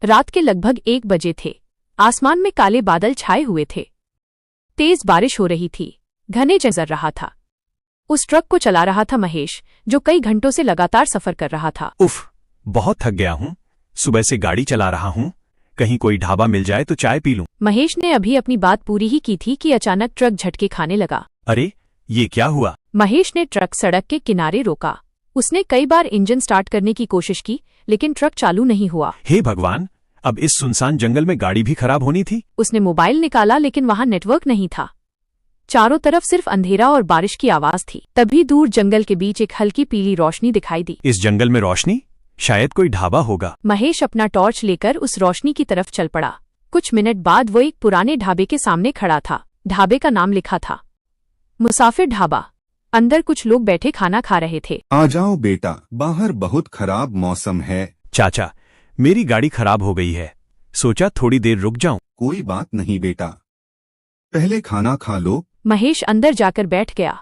रात के लगभग 1 बजे थे। आसमान में काले बादल छाए हुए थे। तेज बारिश हो रही थी। घने नजर रहा था। उस ट्रक को चला रहा था महेश, जो कई घंटों से लगातार सफर कर रहा था। उफ, बहुत थक गया हूँ। सुबह से गाड़ी चला रहा हूँ। कहीं कोई ढाबा मिल जाए तो चाय पी लूं। महेश ने अभी अपनी बात पूरी ही की थी कि अचानक ट्रक झटके खाने लगा। अरे, ये क्या हुआ? महेश ने ट्रक सड़क के किनारे रोका। उसने कई बार इंजन स्टार्ट करने की कोशिश की, लेकिन ट्रक चालू नहीं हुआ। हे भगवान, अब इस सुनसान जंगल में गाड़ी भी खराब होनी थी। उसने मोबाइल निकाला, लेकिन वहां नेटवर्क नहीं था। चारों तरफ सिर्फ अंधेरा और बारिश की आवाज थी। तभी दूर जंगल के बीच एक हल्की पीली रोशनी दिखाई दी। इस जंगल में रोशनी? शायद कोई ढाबा होगा। महेश अपना टॉर्च लेकर उस रोशनी की तरफ चल पड़ा। कुछ मिनट बाद वो एक पुराने ढाबे के सामने खड़ा था। ढाबे का नाम लिखा था मुसाफिर ढाबा। अंदर कुछ लोग बैठे खाना खा रहे थे। आ जाओ बेटा, बाहर बहुत खराब मौसम है। चाचा, मेरी गाड़ी खराब हो गई है। सोचा थोड़ी देर रुक जाऊं। कोई बात नहीं बेटा, पहले खाना खा लो। महेश अंदर जाकर बैठ गया,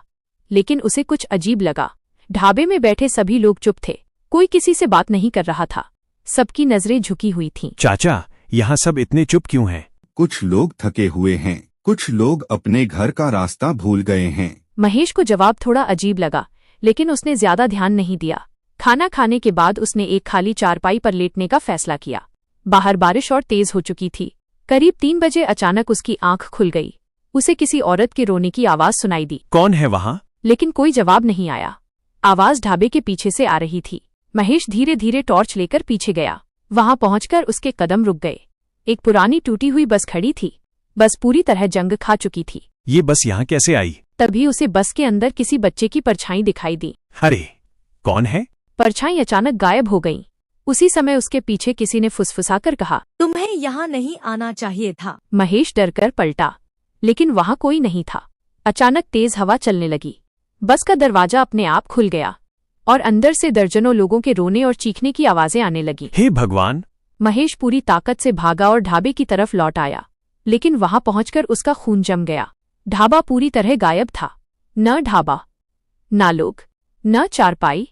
लेकिन उसे कुछ अजीब लगा। ढाबे में बैठे सभी लोग चुप थे। कोई किसी से बात नहीं कर रहा था। सबकी नजरें झुकी हुई थीं। चाचा, यहाँ सब इतने चुप क्यों हैं? कुछ लोग थके हुए हैं, कुछ लोग अपने घर का रास्ता भूल गए हैं। महेश को जवाब थोड़ा अजीब लगा, लेकिन उसने ज्यादा ध्यान नहीं दिया। खाना खाने के बाद उसने एक खाली चारपाई पर लेटने का फैसला किया। बाहर बारिश और तेज हो चुकी थी। करीब 3 बजे अचानक उसकी आंख खुल गई। उसे किसी औरत के रोने की आवाज सुनाई दी। कौन है वहाँ? लेकिन कोई जवाब नहीं आया। आवाज ढाबे के पीछे से आ रही थी। महेश धीरे धीरे टॉर्च लेकर पीछे गया। वहां पहुंचकर उसके कदम रुक गए। एक पुरानी टूटी हुई बस खड़ी थी। बस पूरी तरह जंग खा चुकी थी। ये बस यहाँ कैसे आई? तभी उसे बस के अंदर किसी बच्चे की परछाई दिखाई दी। अरे, कौन है? परछाई अचानक गायब हो गई। उसी समय उसके पीछे किसी ने फुसफुसाकर कहा, तुम्हें यहाँ नहीं आना चाहिए था। महेश डरकर पलटा, लेकिन वहां कोई नहीं था। अचानक तेज हवा चलने लगी। बस का दरवाजा अपने आप खुल गया और अंदर से दर्जनों लोगों के रोने और चीखने की आवाजें आने लगी। हे भगवान! महेश पूरी ताकत से भागा और ढाबे की तरफ लौट आया, लेकिन वहां पहुंचकर उसका खून जम गया। ढाबा पूरी तरह गायब था। न ढाबा, न लोग, न चारपाई,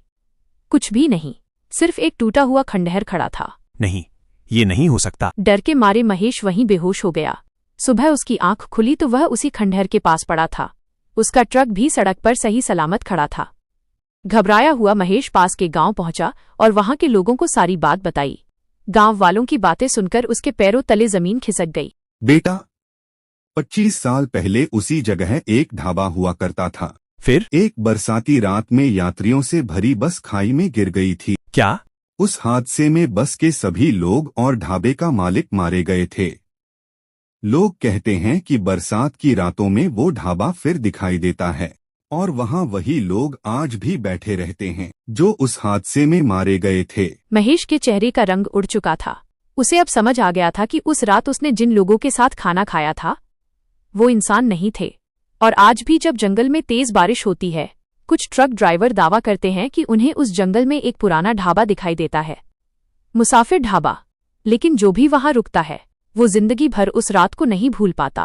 कुछ भी नहीं। सिर्फ एक टूटा हुआ खंडहर खड़ा था। नहीं, ये नहीं हो सकता। डर के मारे महेश वहीं बेहोश हो गया। सुबह उसकी आंख खुली तो वह उसी खंडहर के पास पड़ा था। उसका ट्रक भी सड़क पर सही सलामत खड़ा था। घबराया हुआ महेश पास के गांव पहुंचा और वहां के लोगों को सारी बात बताई। गांव वालों की बातें सुनकर उसके पैरों तले जमीन खिसक गई। बेटा, 25 साल पहले उसी जगह एक ढाबा हुआ करता था। फिर? एक बरसाती रात में यात्रियों से भरी बस खाई में गिर गई थी। क्या? उस हादसे में बस के सभी लोग और ढाबे का मालिक मारे गए थे। लोग कहते हैं कि बरसात की रातों में वो ढाबा फिर दिखाई देता है और वहाँ वही लोग आज भी बैठे रहते हैं जो उस हादसे में मारे गए थे। महेश के चेहरे का रंग उड़ चुका था। उसे अब समझ आ गया था कि उस रात उसने जिन लोगों के साथ खाना खाया था वो इंसान नहीं थे। और आज भी जब जंगल में तेज बारिश होती है, कुछ ट्रक ड्राइवर दावा करते हैं कि उन्हें उस जंगल में एक पुराना ढाबा दिखाई देता है, मुसाफिर ढाबा। लेकिन जो भी वहां रुकता है वो जिंदगी भर उस रात को नहीं भूल पाता।